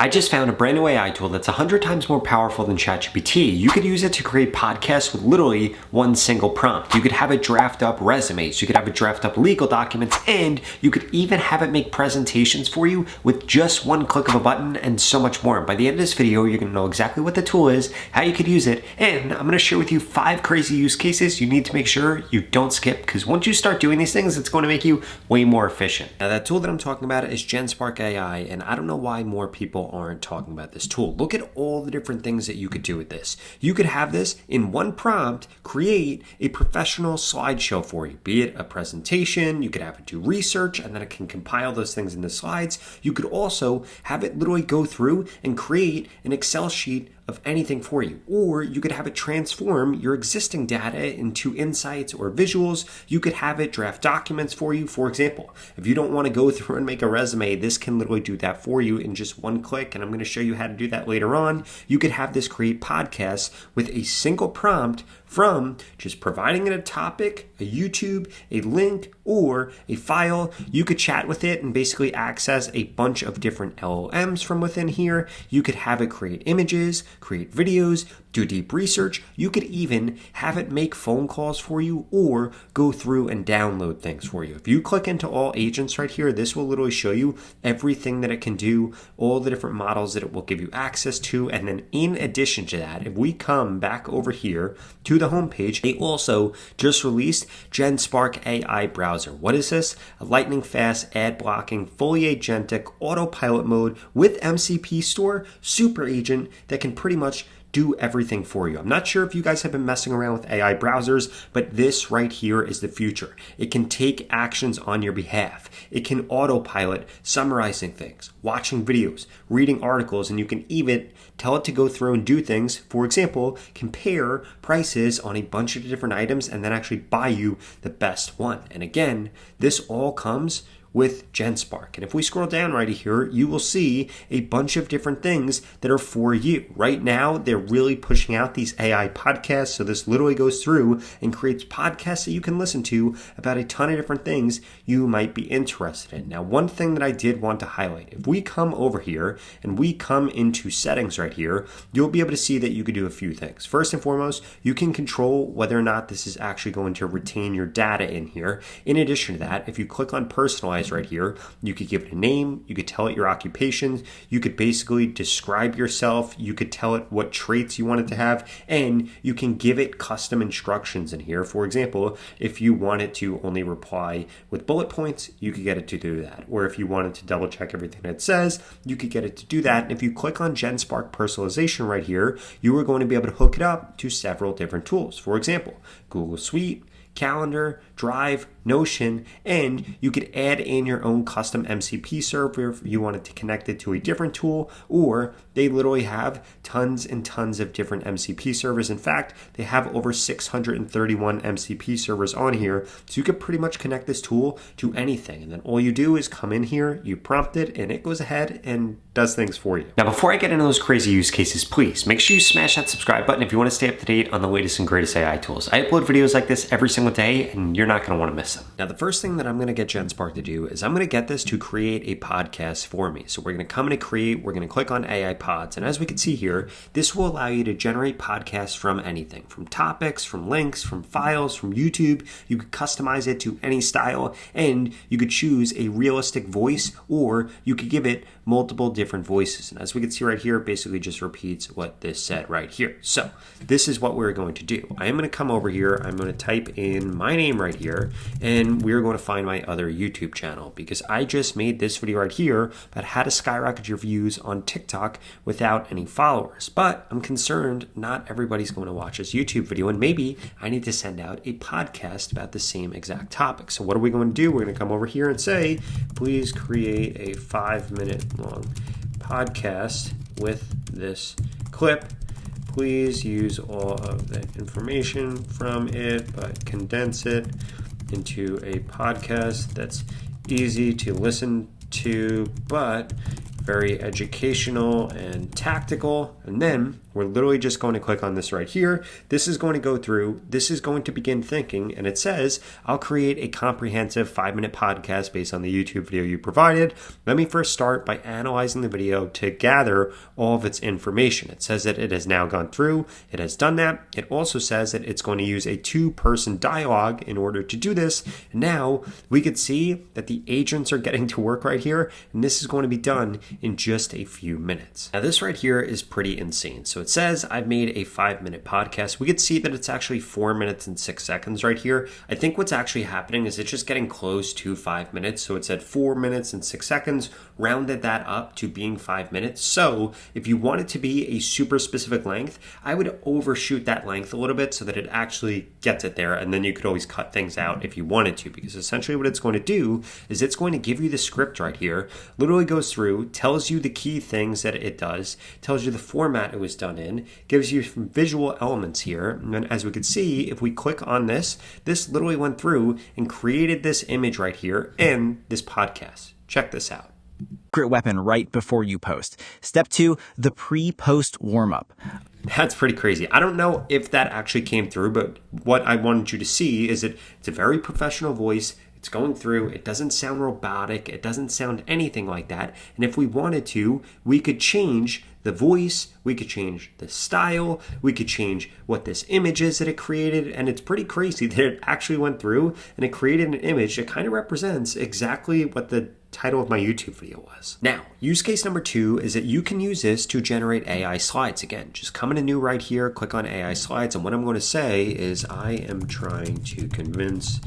I just found a brand new AI tool that's 100 times more powerful than ChatGPT. You could use it to create podcasts with literally one single prompt. You could have it draft up resumes, you could have it draft up legal documents, and you could even have it make presentations for you with just one click of a button and so much more. By the end of this video, you're gonna know exactly what the tool is, how you could use it, and I'm gonna share with you 5 crazy use cases you need to make sure you don't skip, because once you start doing these things, it's going to make you way more efficient. Now, that tool that I'm talking about is GenSpark AI, and I don't know why more people aren't talking about this tool. Look at all the different things that you could do with this. You could have this in one prompt, create a professional slideshow for you, be it a presentation, you could have it do research, and then it can compile those things into slides. You could also have it literally go through and create an Excel sheet of anything for you. Or you could have it transform your existing data into insights or visuals. You could have it draft documents for you. For example, if you don't want to go through and make a resume, this can literally do that for you in just one click, and I'm going to show you how to do that later on. You could have this create podcasts with a single prompt from just providing it a topic, a YouTube, a link, or a file. You could chat with it and basically access a bunch of different LLMs from within here. You could have it create images, create videos, do deep research. You could even have it make phone calls for you or go through and download things for you. If you click into all agents right here, this will literally show you everything that it can do, all the different models that it will give you access to. And then in addition to that, if we come back over here to the homepage, they also just released GenSpark AI browser. What is this? A lightning fast, ad blocking, fully agentic autopilot mode with MCP store super agent that can pretty much do everything for you. I'm not sure if you guys have been messing around with AI browsers, but this right here is the future. It can take actions on your behalf. It can autopilot summarizing things, watching videos, reading articles, and you can even tell it to go through and do things. For example, compare prices on a bunch of different items and then actually buy you the best one. And again, this all comes with GenSpark. And if we scroll down right here, you will see a bunch of different things that are for you. Right now, they're really pushing out these AI podcasts. So this literally goes through and creates podcasts that you can listen to about a ton of different things you might be interested in. Now, one thing that I did want to highlight, if we come over here and we come into settings right here, you'll be able to see that you could do a few things. First and foremost, you can control whether or not this is actually going to retain your data in here. In addition to that, if you click on personalize right here, you could give it a name, you could tell it your occupations, you could basically describe yourself, you could tell it what traits you want it to have, and you can give it custom instructions in here. For example, if you want it to only reply with bullet points, you could get it to do that. Or if you wanted to double check everything that it says, you could get it to do that. And if you click on GenSpark personalization right here, you are going to be able to hook it up to several different tools. For example, Google Suite, Calendar, Drive, Notion, and you could add in your own custom MCP server if you wanted to connect it to a different tool, or they literally have tons and tons of different MCP servers. In fact, they have over 631 MCP servers on here, so you could pretty much connect this tool to anything. And then all you do is come in here, you prompt it, and it goes ahead and does things for you. Now, before I get into those crazy use cases, please make sure you smash that subscribe button if you want to stay up to date on the latest and greatest AI tools. I upload videos like this every single day, and you're not going to want to miss them. Now, the first thing that I'm going to get GenSpark to do is I'm going to get this to create a podcast for me. So we're going to come into create, we're going to click on AI pods. And as we can see here, this will allow you to generate podcasts from anything, from topics, from links, from files, from YouTube. You could customize it to any style, and you could choose a realistic voice, or you could give it multiple different voices. And as we can see right here, it basically just repeats what this said right here. So this is what we're going to do. I am going to come over here. I'm going to type in my name right here, and we're going to find my other YouTube channel, because I just made this video right here about how to skyrocket your views on TikTok without any followers. But I'm concerned not everybody's going to watch this YouTube video, and maybe I need to send out a podcast about the same exact topic. So what are we going to do? We're going to come over here and say, please create a 5-minute long podcast with this clip. Please use all of the information from it, but condense it into a podcast that's easy to listen to, but very educational and tactical. And then we're literally just going to click on this right here. This is going to go through, this is going to begin thinking, and it says, I'll create a comprehensive 5-minute podcast based on the YouTube video you provided. Let me first start by analyzing the video to gather all of its information. It says that it has now gone through, it has done that. It also says that it's going to use a 2-person dialogue in order to do this. And now we could see that the agents are getting to work right here, and this is going to be done in just a few minutes. Now this right here is pretty insane. So it says I've made a 5-minute podcast. We could see that it's actually 4 minutes and 6 seconds right here. I think what's actually happening is it's just getting close to 5 minutes. So it said 4 minutes and 6 seconds, rounded that up to being 5 minutes. So if you want it to be a super specific length, I would overshoot that length a little bit so that it actually gets it there. And then you could always cut things out if you wanted to, because essentially what it's going to do is it's going to give you the script right here, literally goes through, tells you the key things that it does, tells you the format it was done in, gives you some visual elements here. And then as we could see, if we click on this, this literally went through and created this image right here in this podcast. Check this out. Secret weapon right before you post. Step 2, the pre-post warm-up. That's pretty crazy. I don't know if that actually came through, but what I wanted you to see is that it's a very professional voice. It's going through. It doesn't sound robotic. It doesn't sound anything like that. And if we wanted to, we could change the voice. We could change the style. We could change what this image is that it created. And it's pretty crazy that it actually went through and it created an image that kind of represents exactly what the title of my YouTube video was. Now, use case number 2 is that you can use this to generate AI slides. Again, just come into new right here, click on AI slides. And what I'm going to say is I am trying to convince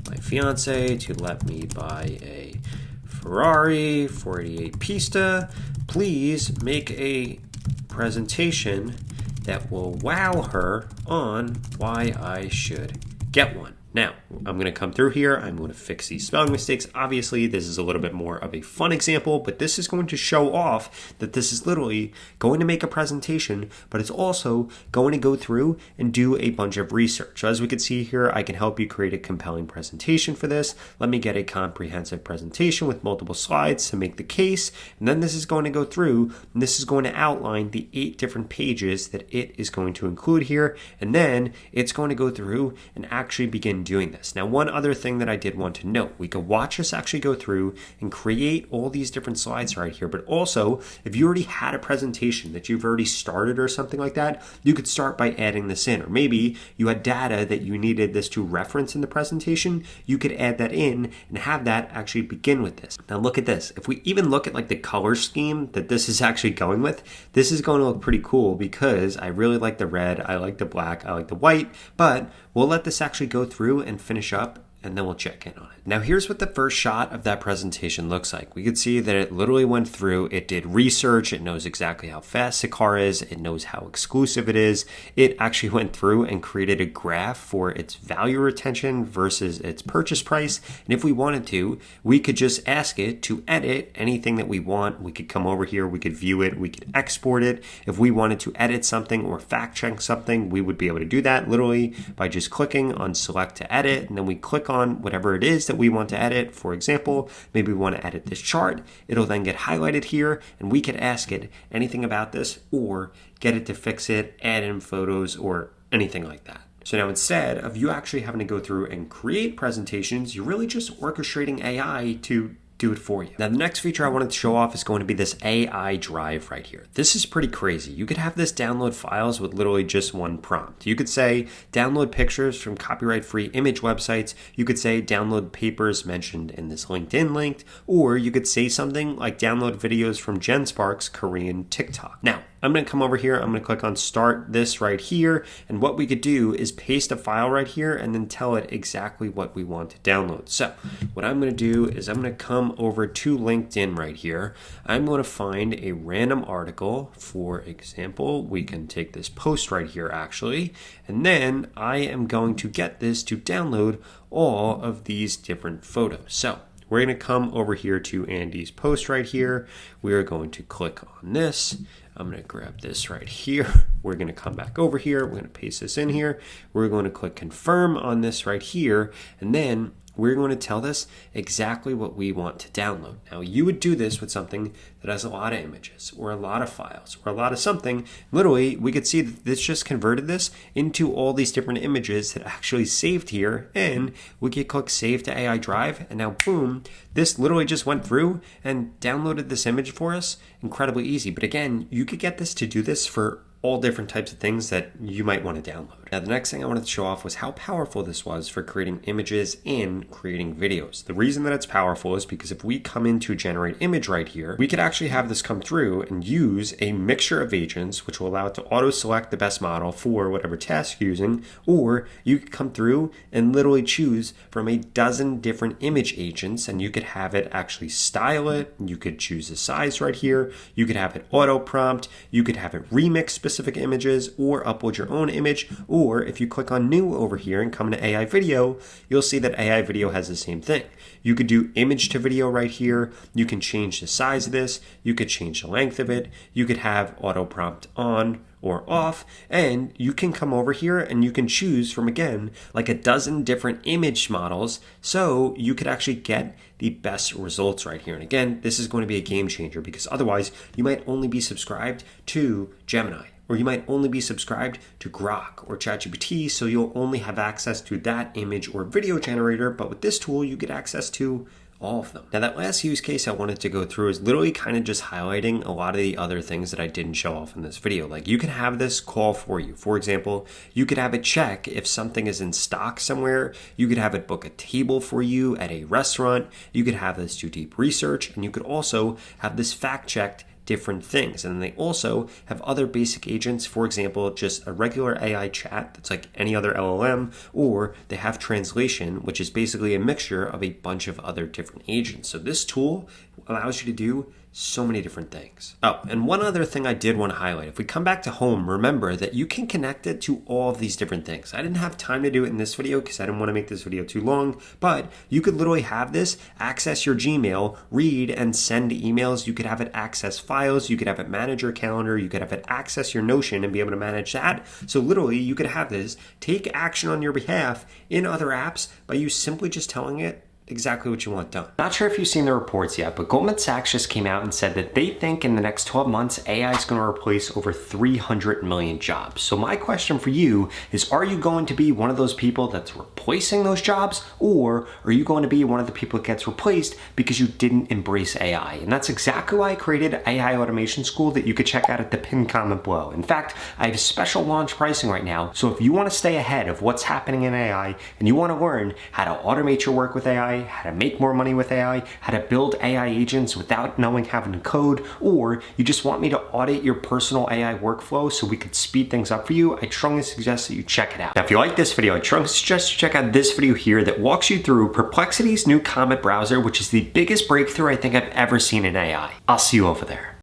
my fiance to let me buy a Ferrari 488 Pista. Please make a presentation that will wow her on why I should get one. Now, I'm going to come through here. I'm going to fix these spelling mistakes. Obviously, this is a little bit more of a fun example, but this is going to show off that this is literally going to make a presentation, but it's also going to go through and do a bunch of research. So as we can see here, I can help you create a compelling presentation for this. Let me get a comprehensive presentation with multiple slides to make the case. And then this is going to go through, and this is going to outline the 8 different pages that it is going to include here. And then it's going to go through and actually begin doing this. Now, one other thing that I did want to note, we could watch us actually go through and create all these different slides right here, but also if you already had a presentation that you've already started or something like that, you could start by adding this in. Or maybe you had data that you needed this to reference in the presentation, you could add that in and have that actually begin with this. Now look at this. If we even look at like the color scheme that this is actually going with, this is going to look pretty cool because I really like the red, I like the black, I like the white, but we'll let this actually go through and finish up, and then we'll check in on it. Now here's what the first shot of that presentation looks like. We could see that it literally went through, it did research, it knows exactly how fast the car is, it knows how exclusive it is. It actually went through and created a graph for its value retention versus its purchase price. And if we wanted to, we could just ask it to edit anything that we want. We could come over here, we could view it, we could export it. If we wanted to edit something or fact check something, we would be able to do that literally by just clicking on select to edit, and then we click on whatever it is that we want to edit. For example, maybe we want to edit this chart. It'll then get highlighted here, and we could ask it anything about this or get it to fix it, add in photos, or anything like that. So now instead of you actually having to go through and create presentations, you're really just orchestrating AI to do it for you. Now, the next feature I wanted to show off is going to be this AI drive right here. This is pretty crazy. You could have this download files with literally just one prompt. You could say download pictures from copyright-free image websites. You could say download papers mentioned in this LinkedIn link, or you could say something like download videos from GenSpark's Korean TikTok. Now, I'm going to come over here. I'm going to click on start this right here. And what we could do is paste a file right here and then tell it exactly what we want to download. So what I'm going to do is I'm going to come over to LinkedIn right here. I'm going to find a random article. For example, we can take this post right here actually. And then I am going to get this to download all of these different photos. So we're going to come over here to Andy's post right here. We are going to click on this. I'm going to grab this right here. We're going to come back over here. We're going to paste this in here. We're going to click confirm on this right here. And then we're going to tell this exactly what we want to download. Now, you would do this with something that has a lot of images or a lot of files or a lot of something. Literally, we could see that this just converted this into all these different images that actually saved here, and we could click Save to AI Drive, and now boom, this literally just went through and downloaded this image for us. Incredibly easy. But again, you could get this to do this for all different types of things that you might want to download. Now, the next thing I wanted to show off was how powerful this was for creating images and creating videos. The reason that it's powerful is because if we come into generate image right here, we could actually have this come through and use a mixture of agents, which will allow it to auto select the best model for whatever task you're using, or you could come through and literally choose from a dozen different image agents, and you could have it actually style it. You could choose a size right here. You could have it auto prompt. You could have it remix specific images or upload your own image. Or if you click on new over here and come to AI video, you'll see that AI video has the same thing. You could do image to video right here. You can change the size of this. You could change the length of it. You could have auto prompt on or off, and you can come over here and you can choose from, again, like a dozen different image models, so you could actually get the best results right here. And again, this is going to be a game changer, because otherwise you might only be subscribed to Gemini, or you might only be subscribed to Grok or ChatGPT, so you'll only have access to that image or video generator. But with this tool, you get access to all of them. Now, that last use case I wanted to go through is literally kind of just highlighting a lot of the other things that I didn't show off in this video. Like, you can have this call for you. For example, you could have it check if something is in stock somewhere. You could have it book a table for you at a restaurant. You could have this do deep research, and you could also have this fact checked different things. And then they also have other basic agents, for example, just a regular AI chat that's like any other LLM, or they have translation, which is basically a mixture of a bunch of other different agents. So this tool allows you to do so many different things. Oh, and one other thing I did want to highlight. If we come back to home, remember that you can connect it to all of these different things. I didn't have time to do it in this video because I didn't want to make this video too long, but you could literally have this access your Gmail, read and send emails. You could have it access files. You could have it manage your calendar. You could have it access your Notion and be able to manage that. So literally you could have this take action on your behalf in other apps by you simply just telling it exactly what you want done. Not sure if you've seen the reports yet, but Goldman Sachs just came out and said that they think in the next 12 months, AI is going to replace over 300 million jobs. So my question for you is, are you going to be one of those people that's replacing those jobs, or are you going to be one of the people that gets replaced because you didn't embrace AI? And that's exactly why I created AI Automation School that you could check out at the pinned comment below. In fact, I have special launch pricing right now. So if you want to stay ahead of what's happening in AI and you want to learn how to automate your work with AI, how to make more money with AI, how to build AI agents without knowing having to code, or you just want me to audit your personal AI workflow so we could speed things up for you, I strongly suggest that you check it out. Now, if you like this video, I strongly suggest you check out this video here that walks you through Perplexity's new Comet browser, which is the biggest breakthrough I think I've ever seen in AI. I'll see you over there.